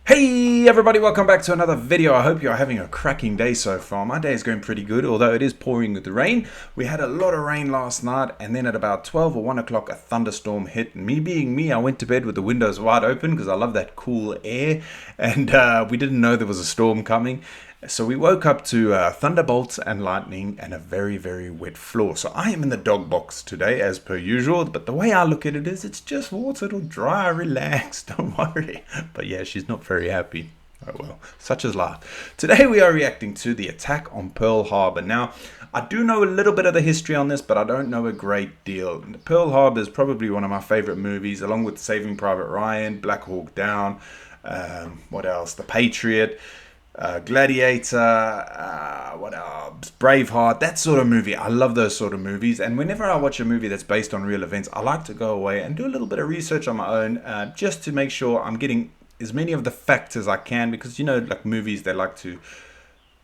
Hey everybody, welcome back to another video. I hope you're having a cracking day so far. My day is going pretty good, although it is pouring with the rain. We had a lot of rain last night, and then at about 12 or 1 o'clock a thunderstorm hit. And me being me, I went to bed with the windows wide open because I love that cool air, and we didn't know there was a storm coming. So we woke up to thunderbolts and lightning and a very, very wet floor. So I am in the dog box today as per usual, but the way I look at it is it's just water, it'll dry, relax, don't worry. But yeah, she's not very happy. Oh well, such is life. Today we are reacting to the attack on Pearl Harbor. Now, I do know a little bit of the history on this, but I don't know a great deal. Pearl Harbor is probably one of my favorite movies, along with Saving Private Ryan, Black Hawk Down, what else? The Patriot. Gladiator, what else? Braveheart, that sort of movie. I love those sort of movies, and whenever I watch a movie that's based on real events, I like to go away and do a little bit of research on my own, just to make sure I'm getting as many of the facts as I can, because like movies, they like to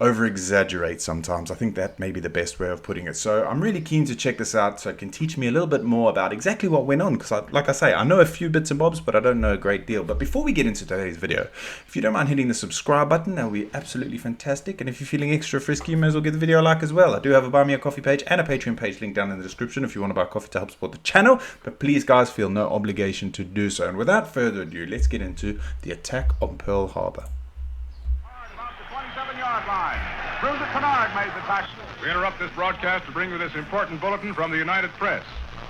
over exaggerate sometimes. I think that may be the best way of putting it. So I'm really keen to check this out so it can teach me a little bit more about exactly what went on, because like I say, I know a few bits and bobs, but I don't know a great deal. But before we get into today's video, if you don't mind hitting the subscribe button, that would be absolutely fantastic. And if you're feeling extra frisky, you may as well give the video a like as well. I do have a Buy Me a Coffee page and a Patreon page linked down in the description if you want to buy coffee to help support the channel. But please guys, feel no obligation to do so. And without further ado, let's get into the attack on Pearl Harbor. About the 27-yard line. Cruiser Kennard made the tackle. We interrupt this broadcast to bring you this important bulletin from the United Press.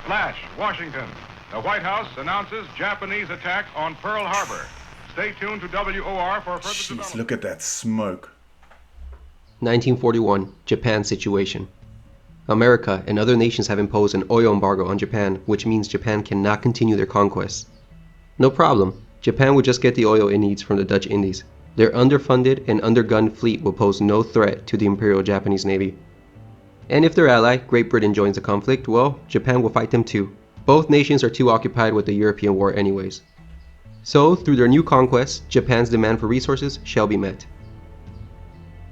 Flash, Washington. The White House announces Japanese attack on Pearl Harbor. Stay tuned to WOR for further Jeez, development. look at that smoke. 1941, Japan situation. America and other nations have imposed an oil embargo on Japan, which means Japan cannot continue their conquests. No problem, Japan would just get the oil it needs from the Dutch Indies. Their underfunded and undergunned fleet will pose no threat to the Imperial Japanese Navy. And if their ally, Great Britain, joins the conflict, well, Japan will fight them too. Both nations are too occupied with the European war anyways. So, through their new conquests, Japan's demand for resources shall be met.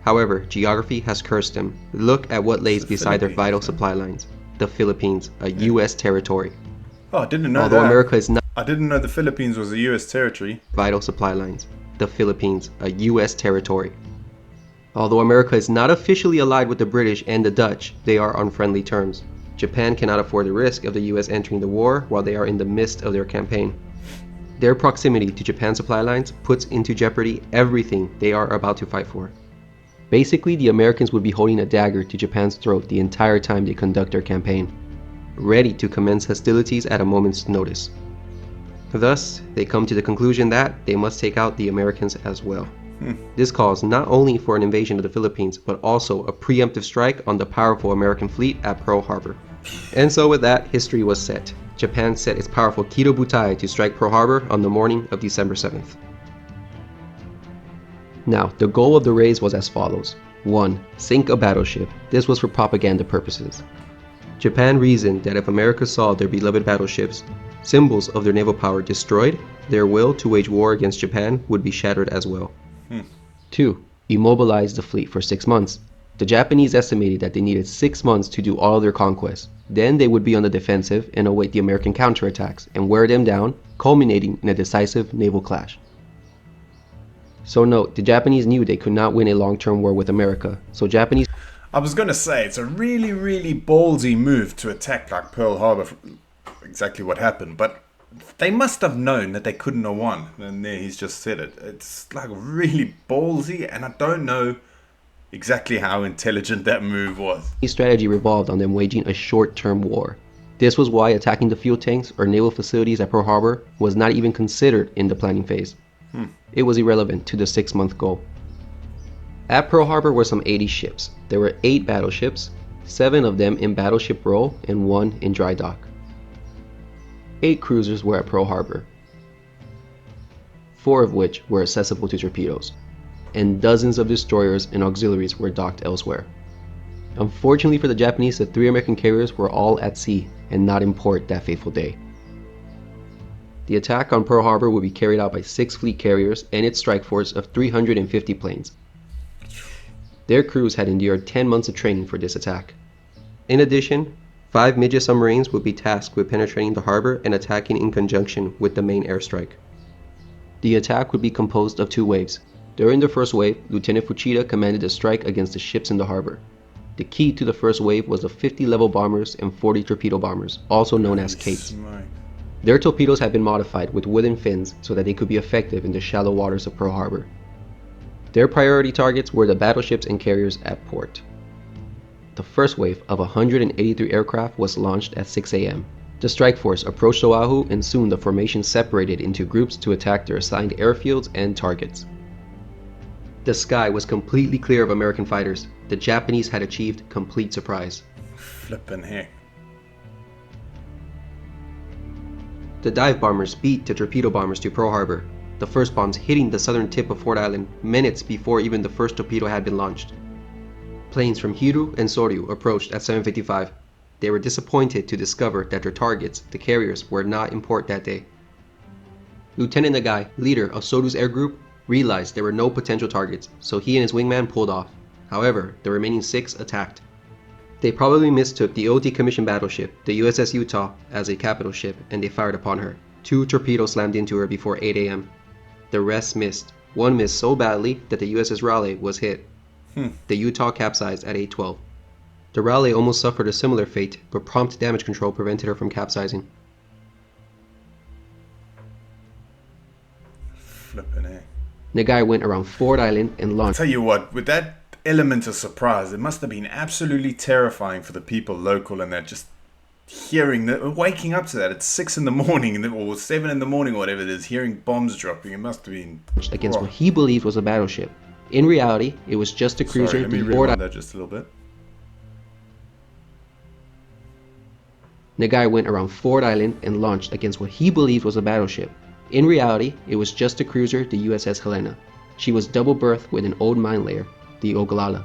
However, geography has cursed them. Look at what lays beside their vital supply lines. The Philippines, a US territory. Oh, I didn't know Although that. America is not I didn't know the Philippines was a US territory. vital supply lines. The Philippines, a US territory. Although America is not officially allied with the British and the Dutch, they are on friendly terms. Japan cannot afford the risk of the US entering the war while they are in the midst of their campaign. Their proximity to Japan's supply lines puts into jeopardy everything they are about to fight for. Basically, the Americans would be holding a dagger to Japan's throat the entire time they conduct their campaign, ready to commence hostilities at a moment's notice. Thus, they come to the conclusion that they must take out the Americans as well. This calls not only for an invasion of the Philippines, but also a preemptive strike on the powerful American fleet at Pearl Harbor. And so with that, history was set. Japan set its powerful Kido Butai to strike Pearl Harbor on the morning of December 7th. Now, the goal of the raise was as follows. 1. Sink a battleship. This was for propaganda purposes. Japan reasoned that if America saw their beloved battleships, symbols of their naval power, destroyed, their will to wage war against Japan would be shattered as well. 2. Immobilize the fleet for 6 months. The Japanese estimated that they needed 6 months to do all their conquests. Then they would be on the defensive and await the American counterattacks and wear them down, culminating in a decisive naval clash. So note, the Japanese knew they could not win a long-term war with America, so Japanese I was going to say, it's a really, really ballsy move to attack like Pearl Harbor. Exactly what happened, but they must have known that they couldn't have won, and there he's just said it. It's like really ballsy, and I don't know exactly how intelligent that move was. strategy revolved on them waging a short-term war. This was why attacking the fuel tanks or naval facilities at Pearl Harbor was not even considered in the planning phase. It was irrelevant to the 6-month goal. At Pearl Harbor were some 80 ships. There were 8 battleships, 7 of them in battleship role and 1 in dry dock. 8 cruisers were at Pearl Harbor, 4 of which were accessible to torpedoes, and dozens of destroyers and auxiliaries were docked elsewhere. Unfortunately for the Japanese, the 3 American carriers were all at sea and not in port that fateful day. The attack on Pearl Harbor would be carried out by 6 fleet carriers and its strike force of 350 planes. Their crews had endured 10 months of training for this attack. In addition, 5 midget submarines would be tasked with penetrating the harbor and attacking in conjunction with the main airstrike. The attack would be composed of 2 waves. During the first wave, Lieutenant Fuchida commanded a strike against the ships in the harbor. The key to the first wave was the 50 level bombers and 40 torpedo bombers, also known as Kates. Their torpedoes had been modified with wooden fins so that they could be effective in the shallow waters of Pearl Harbor. Their priority targets were the battleships and carriers at port. The first wave of 183 aircraft was launched at 6 a.m. The strike force approached Oahu, and soon the formation separated into groups to attack their assigned airfields and targets. The sky was completely clear of American fighters. The Japanese had achieved complete surprise. Flippin' heck. The dive bombers beat the torpedo bombers to Pearl Harbor, the first bombs hitting the southern tip of Ford Island minutes before even the first torpedo had been launched. Planes from Hiru and Soryu approached at 7:55. They were disappointed to discover that their targets, the carriers, were not in port that day. Lieutenant Nagai, leader of Soryu's air group, realized there were no potential targets, so he and his wingman pulled off. However, the remaining 6 attacked. They probably mistook the OT commissioned battleship, the USS Utah, as a capital ship, and they fired upon her. 2 torpedoes slammed into her before 8 a.m. The rest missed. One missed so badly that the USS Raleigh was hit. The Utah capsized at 8:12. The Raleigh almost suffered a similar fate, but prompt damage control prevented her from capsizing. Flippin' heck. Nagai went around Ford Island and launched. Tell you what, with that element of surprise, it must have been absolutely terrifying for the people local, and that just hearing that, waking up to that at 6 in the morning or 7 in the morning or whatever it is, hearing bombs dropping, it must have been against what he believed was a battleship. In reality, it was just a cruiser. Sorry, let me rewind that just a little bit. Nagai went around Ford Island and launched against what he believed was a battleship. In reality, it was just a cruiser, the USS Helena. She was double-berthed with an old mine layer, the Oglala.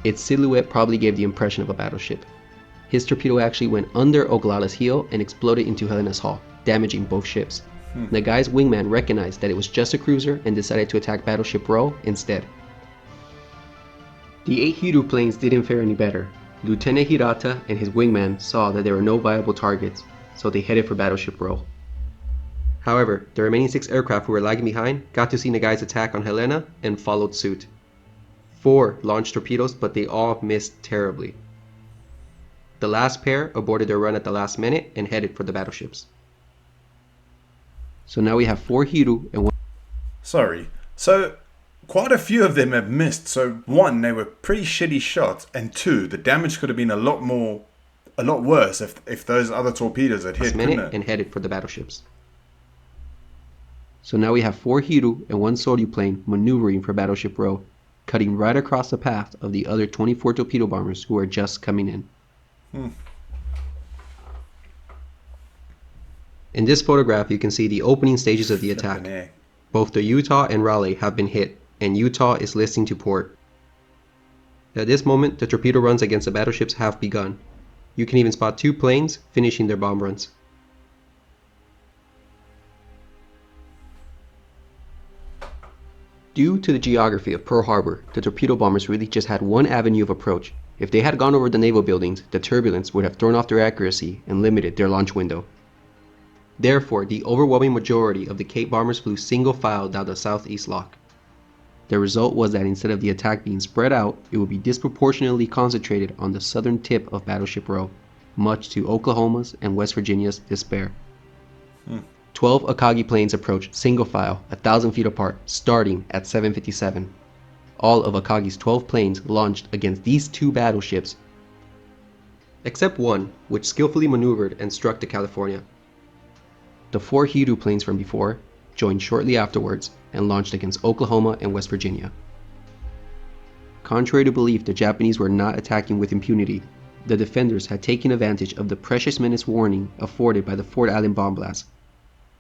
Its silhouette probably gave the impression of a battleship. His torpedo actually went under Oglala's heel and exploded into Helena's hull, damaging both ships. Nagai's wingman recognized that it was just a cruiser and decided to attack Battleship Row instead. The 8 Hiru planes didn't fare any better. Lieutenant Hirata and his wingman saw that there were no viable targets, so they headed for Battleship Row. However, the remaining 6 aircraft who were lagging behind got to see Nagai's attack on Helena and followed suit. 4 launched torpedoes, but they all missed terribly. The last pair aborted their run at the last minute and headed for the battleships. So now we have 4 Hiru and 1... Sorry. So, quite a few of them have missed. So, 1, they were pretty shitty shots, and 2, the damage could have been a lot worse if those other torpedoes had hit, couldn't it? and headed for the battleships. So now we have 4 Hiru and 1 Soryu plane maneuvering for Battleship Row, cutting right across the path of the other 24 torpedo bombers who are just coming in. In this photograph, you can see the opening stages of the attack. Both the Utah and Raleigh have been hit, and Utah is listing to port. At this moment, the torpedo runs against the battleships have begun. You can even spot 2 planes finishing their bomb runs. Due to the geography of Pearl Harbor, the torpedo bombers really just had one avenue of approach. If they had gone over the naval buildings, the turbulence would have thrown off their accuracy and limited their launch window. Therefore, the overwhelming majority of the Cape bombers flew single file down the southeast lock. The result was that instead of the attack being spread out, it would be disproportionately concentrated on the southern tip of Battleship Row, much to Oklahoma's and West Virginia's despair. 12 Akagi planes approached single file, 1,000 feet apart, starting at 7:57. All of Akagi's 12 planes launched against these 2 battleships, except one, which skillfully maneuvered and struck the California. The 4 Hiru planes from before joined shortly afterwards and launched against Oklahoma and West Virginia. Contrary to belief, the Japanese were not attacking with impunity. The defenders had taken advantage of the precious minutes warning afforded by the Ford Island bomb blast,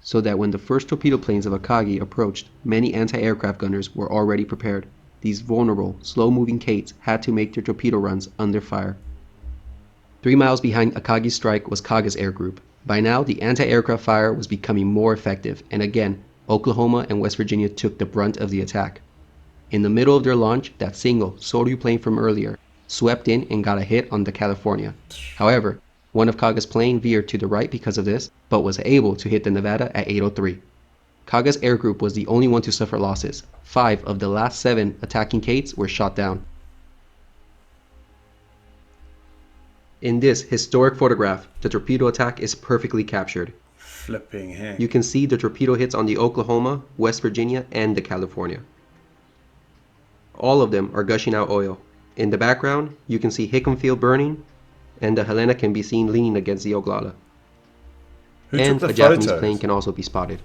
so that when the first torpedo planes of Akagi approached, many anti-aircraft gunners were already prepared. These vulnerable, slow-moving Kates had to make their torpedo runs under fire. 3 miles behind Akagi's strike was Kaga's air group. By now, the anti-aircraft fire was becoming more effective, and again, Oklahoma and West Virginia took the brunt of the attack. In the middle of their launch, that single Soryu plane from earlier swept in and got a hit on the California. However, one of Kaga's plane veered to the right because of this, but was able to hit the Nevada at 8:03. Kaga's air group was the only one to suffer losses. 5 of the last 7 attacking Kates were shot down. In this historic photograph, the torpedo attack is perfectly captured. Flipping heck. You can see the torpedo hits on the Oklahoma, West Virginia, and the California. All of them are gushing out oil. In the background, you can see Hickam Field burning, and the Helena can be seen leaning against the Oglala. Who And took the a Japanese photos? plane can also be spotted.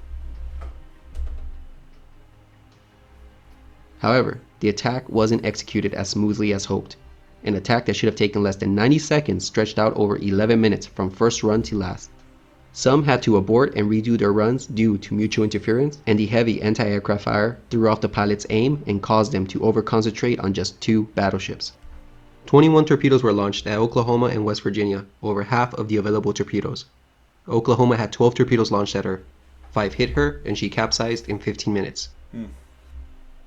However, the attack wasn't executed as smoothly as hoped. An attack that should have taken less than 90 seconds stretched out over 11 minutes from first run to last. Some had to abort and redo their runs due to mutual interference, and the heavy anti-aircraft fire threw off the pilot's aim and caused them to over-concentrate on just 2 battleships. 21 torpedoes were launched at Oklahoma and West Virginia, over half of the available torpedoes. Oklahoma had 12 torpedoes launched at her. 5 hit her, and she capsized in 15 minutes.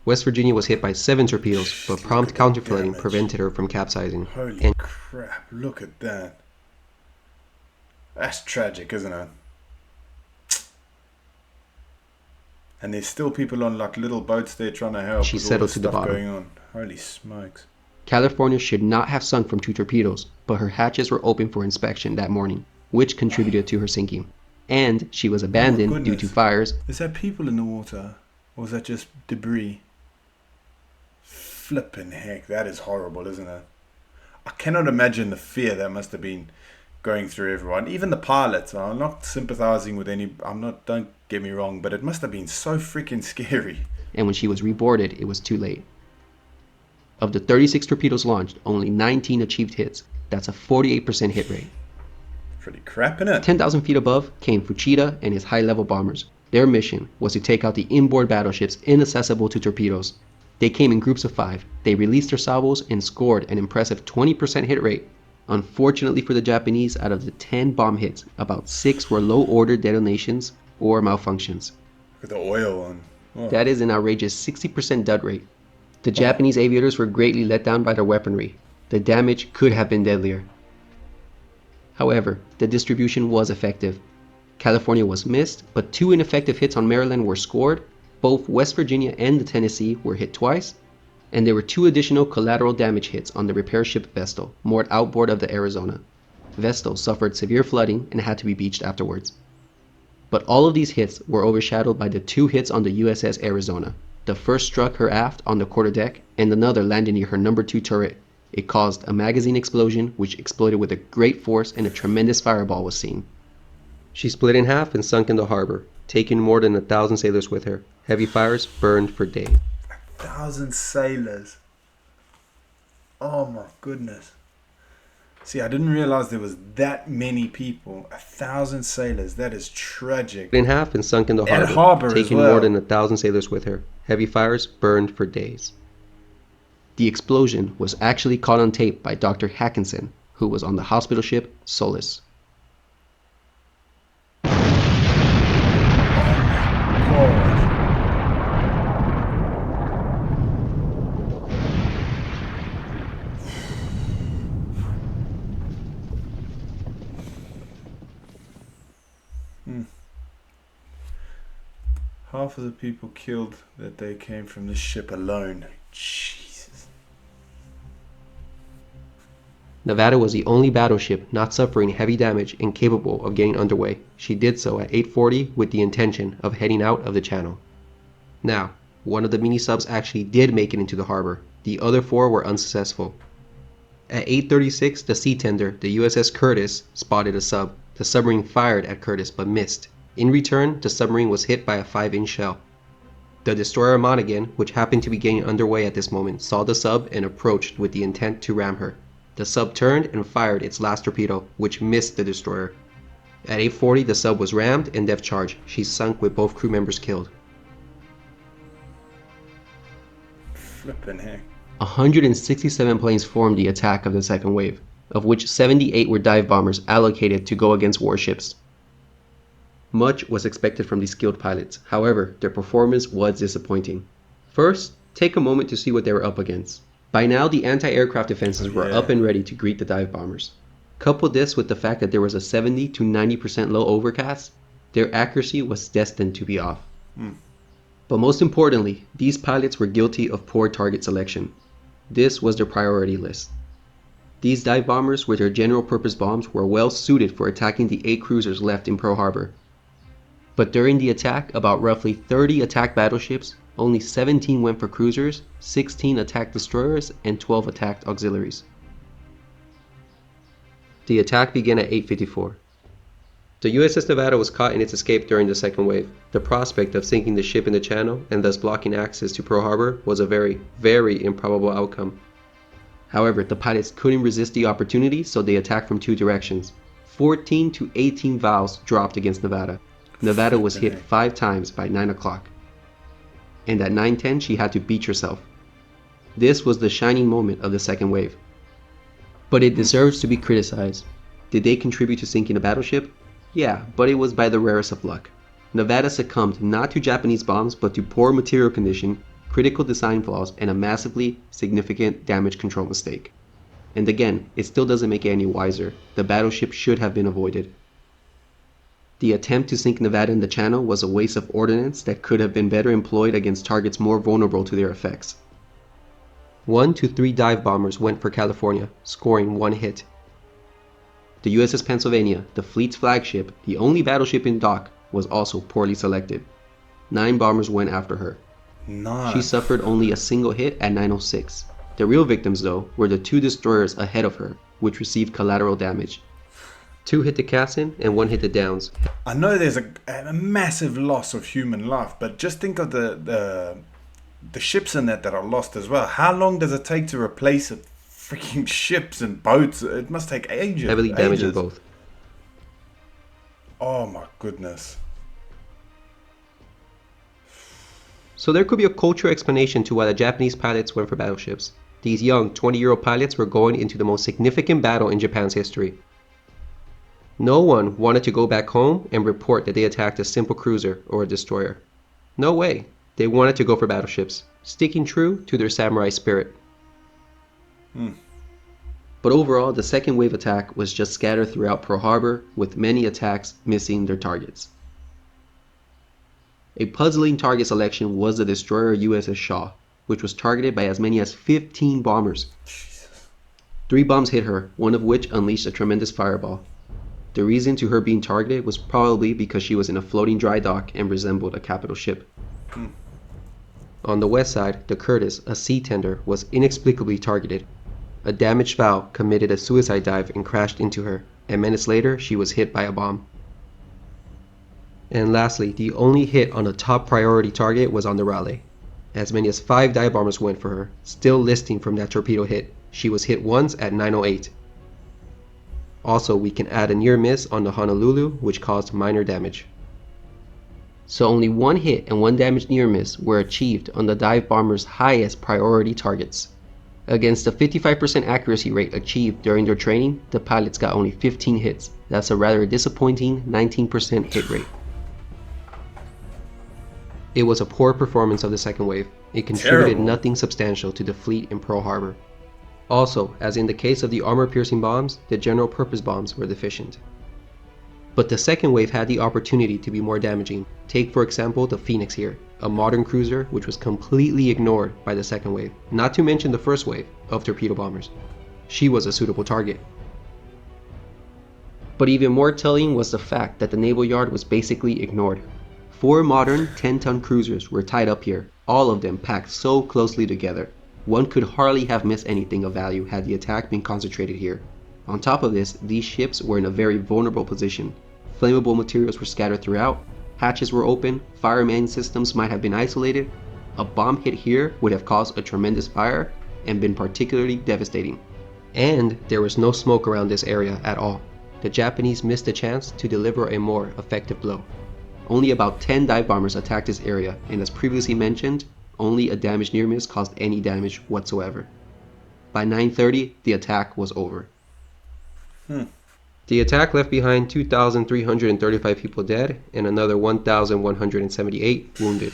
West Virginia was hit by 7 torpedoes, but prompt counterflooding prevented her from capsizing. Holy crap, look at that. That's tragic, isn't it? And there's still people on like little boats there trying to help. She with all settled this to the stuff bottom. going on. Holy smokes. California should not have sunk from 2 torpedoes, but her hatches were open for inspection that morning, which contributed to her sinking. And she was abandoned due to goodness. fires. Is that people in the water? Or is that just debris? Flippin' heck, that is horrible, isn't it? I cannot imagine the fear that must have been going through everyone. Even the pilots. I'm not sympathizing with any. Don't get me wrong, but it must have been so freaking scary. And when she was reboarded, it was too late. Of the 36 torpedoes launched, only 19 achieved hits. That's a 48% hit rate. Pretty crap, innit? 10,000 feet above came Fuchida and his high-level bombers. Their mission was to take out the inboard battleships inaccessible to torpedoes. They came in groups of 5. They released their salvos and scored an impressive 20% hit rate. Unfortunately for the Japanese, out of the 10 bomb hits, about 6 were low-order detonations or malfunctions. With the oil on. Oh. That is an outrageous 60% dud rate. The Japanese aviators were greatly let down by their weaponry. The damage could have been deadlier. However, the distribution was effective. California was missed, but 2 ineffective hits on Maryland were scored. Both West Virginia and the Tennessee were hit twice, and there were 2 additional collateral damage hits on the repair ship Vestal, moored outboard of the Arizona. Vestal suffered severe flooding and had to be beached afterwards. But all of these hits were overshadowed by the 2 hits on the USS Arizona. The first struck her aft on the quarterdeck, and another landed near her number 2 turret. It caused a magazine explosion, which exploded with a great force, and a tremendous fireball was seen. She split in half and sunk in the harbor, taking more than 1,000 sailors with her. Heavy fires burned for days. 1,000 sailors. Oh my goodness. See, I didn't realize there was that many people. 1,000 sailors. That is tragic. In half and sunk in the At harbor, harbor as taking well. more than 1,000 sailors with her. Heavy fires burned for days. The explosion was actually caught on tape by Dr. Hackinson, who was on the hospital ship Solace. God. Half of the people killed that they came from the ship alone. Jesus. Nevada was the only battleship not suffering heavy damage and capable of getting underway. She did so at 8:40 with the intention of heading out of the channel. Now, one of the mini-subs actually did make it into the harbor. The other 4 were unsuccessful. At 8:36, the sea tender, the USS Curtis, spotted a sub. The submarine fired at Curtis but missed. In return, the submarine was hit by a 5-inch shell. The destroyer Monaghan, which happened to be getting underway at this moment, saw the sub and approached with the intent to ram her. The sub turned and fired its last torpedo, which missed the destroyer. At 8:40, the sub was rammed and depth charged. She sunk with both crew members killed. Flippin' heck. 167 planes formed the attack of the second wave, of which 78 were dive bombers allocated to go against warships. Much was expected from these skilled pilots, however, their performance was disappointing. First, take a moment to see what they were up against. By now, the anti-aircraft defenses were up and ready to greet the dive bombers. Couple this with the fact that there was a 70 to 90% low overcast, their accuracy was destined to be off. But most importantly, these pilots were guilty of poor target selection. This was their priority list. These dive bombers with their general-purpose bombs were well suited for attacking the 8 cruisers left in Pearl Harbor. But during the attack, about roughly 30 attacked battleships, only 17 went for cruisers, 16 attacked destroyers, and 12 attacked auxiliaries. The attack began at 8:54. The USS Nevada was caught in its escape during the second wave. The prospect of sinking the ship in the channel and thus blocking access to Pearl Harbor was a very, very improbable outcome. However, the pilots couldn't resist the opportunity, so they attacked from 2 directions. 14 to 18 valves dropped against Nevada. Nevada was hit 5 times by 9 o'clock. And at 9:10 she had to beach herself. This was the shining moment of the second wave. But it deserves to be criticized. Did they contribute to sinking a battleship? Yeah, but it was by the rarest of luck. Nevada succumbed not to Japanese bombs but to poor material condition, critical design flaws, and a massively significant damage control mistake. And again, it still doesn't make it any wiser. The battleship should have been avoided. The attempt to sink Nevada in the channel was a waste of ordnance that could have been better employed against targets more vulnerable to their effects. 1 to 3 dive bombers went for California, scoring 1 hit. The USS Pennsylvania, the fleet's flagship, the only battleship in dock, was also poorly selected. 9 bombers went after her. She suffered only a single hit at 9:06. The real victims, though, were the 2 destroyers ahead of her, which received collateral damage. 2 hit the Cassin and 1 hit the Downs. I know there's a massive loss of human life, but just think of the ships in that are lost as well. How long does it take to replace freaking ships and boats? It must take ages. Heavily damaging both. Oh my goodness. So there could be a cultural explanation to why the Japanese pilots went for battleships. These young, 20-year-old pilots were going into the most significant battle in Japan's history. No one wanted to go back home and report that they attacked a simple cruiser or a destroyer. No way. They wanted to go for battleships, sticking true to their samurai spirit. But overall, the second wave attack was just scattered throughout Pearl Harbor, with many attacks missing their targets. A puzzling target selection was the destroyer USS Shaw, which was targeted by as many as 15 bombers. 3 bombs hit her, one of which unleashed a tremendous fireball. The reason to her being targeted was probably because she was in a floating dry dock and resembled a capital ship. On the west side, the Curtis, a sea tender, was inexplicably targeted. A damaged valve committed a suicide dive and crashed into her, and minutes later she was hit by a bomb. And lastly, the only hit on a top priority target was on the Raleigh. As many as 5 dive bombers went for her, still listing from that torpedo hit. She was hit once at 9:08. Also, we can add a near miss on the Honolulu, which caused minor damage. So only 1 hit and 1 damage near miss were achieved on the dive bomber's highest priority targets. Against the 55% accuracy rate achieved during their training, the pilots got only 15 hits. That's a rather disappointing 19% hit rate. It was a poor performance of the second wave. It contributed nothing substantial to the fleet in Pearl Harbor. Also, as in the case of the armor-piercing bombs, the general-purpose bombs were deficient. But the second wave had the opportunity to be more damaging. Take for example the Phoenix here, a modern cruiser which was completely ignored by the second wave, not to mention the first wave of torpedo bombers. She was a suitable target. But even more telling was the fact that the naval yard was basically ignored. 4 modern 10-ton cruisers were tied up here, all of them packed so closely together. One could hardly have missed anything of value had the attack been concentrated here. On top of this, these ships were in a very vulnerable position. Flammable materials were scattered throughout, hatches were open, fire main systems might have been isolated. A bomb hit here would have caused a tremendous fire and been particularly devastating. And there was no smoke around this area at all. The Japanese missed a chance to deliver a more effective blow. Only about 10 dive bombers attacked this area, and as previously mentioned, only a damaged near miss caused any damage whatsoever. By 9:30, the attack was over. The attack left behind 2,335 people dead and another 1,178 wounded.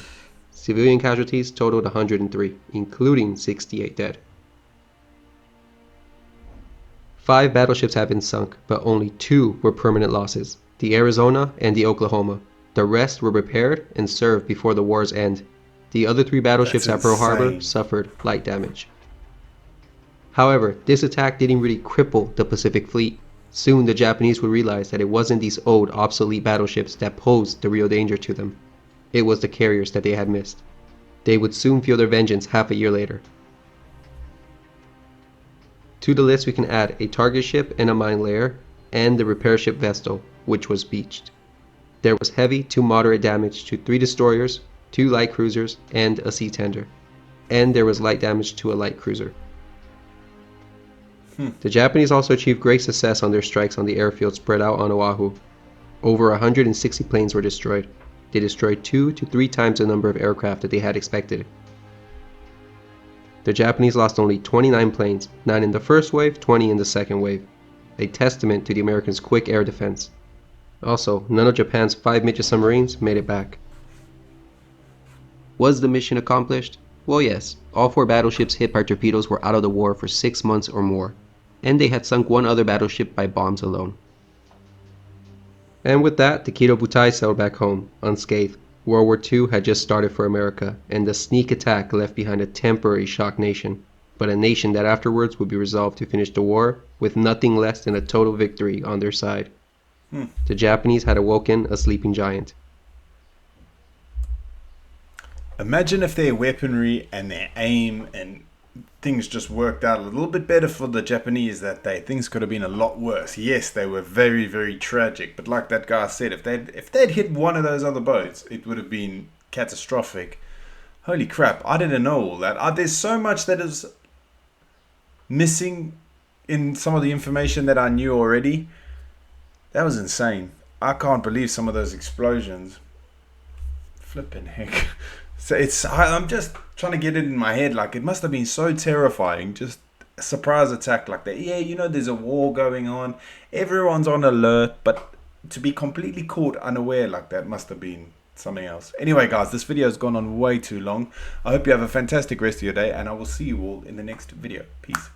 Civilian casualties totaled 103, including 68 dead. 5 battleships have been sunk, but only 2 were permanent losses, the Arizona and the Oklahoma. The rest were repaired and served before the war's end. The other 3 battleships at Pearl Harbor suffered light damage. However, this attack didn't really cripple the Pacific Fleet. Soon the Japanese would realize that it wasn't these old, obsolete battleships that posed the real danger to them. It was the carriers that they had missed. They would soon feel their vengeance half a year later. To the list we can add a target ship and a mine layer, and the repair ship Vestal, which was beached. There was heavy to moderate damage to 3 destroyers, 2 light cruisers, and a sea tender. And there was light damage to a light cruiser. The Japanese also achieved great success on their strikes on the airfield spread out on Oahu. Over 160 planes were destroyed. They destroyed 2 to 3 times the number of aircraft that they had expected. The Japanese lost only 29 planes, 9 in the first wave, 20 in the second wave. A testament to the Americans' quick air defense. Also, none of Japan's 5 midget submarines made it back. Was the mission accomplished? Well, yes. All 4 battleships hit by torpedoes were out of the war for 6 months or more, and they had sunk 1 other battleship by bombs alone. And with that, the Kido Butai sailed back home, unscathed. World War II had just started for America, and the sneak attack left behind a temporary shocked nation, but a nation that afterwards would be resolved to finish the war with nothing less than a total victory on their side. The Japanese had awoken a sleeping giant. Imagine if their weaponry and their aim and things just worked out a little bit better for the Japanese that day. Things could have been a lot worse. Yes, they were very, very tragic, but like that guy said, if they'd hit one of those other boats, it would have been catastrophic. Holy crap, I didn't know all that. There's so much that is missing in some of the information that I knew already. That was insane. I can't believe some of those explosions. Flipping heck. So I'm just trying to get it in my head. Like, it must have been so terrifying. Just a surprise attack like that. Yeah, you know, there's a war going on. Everyone's on alert. But to be completely caught unaware like that must have been something else. Anyway, guys, this video has gone on way too long. I hope you have a fantastic rest of your day. And I will see you all in the next video. Peace.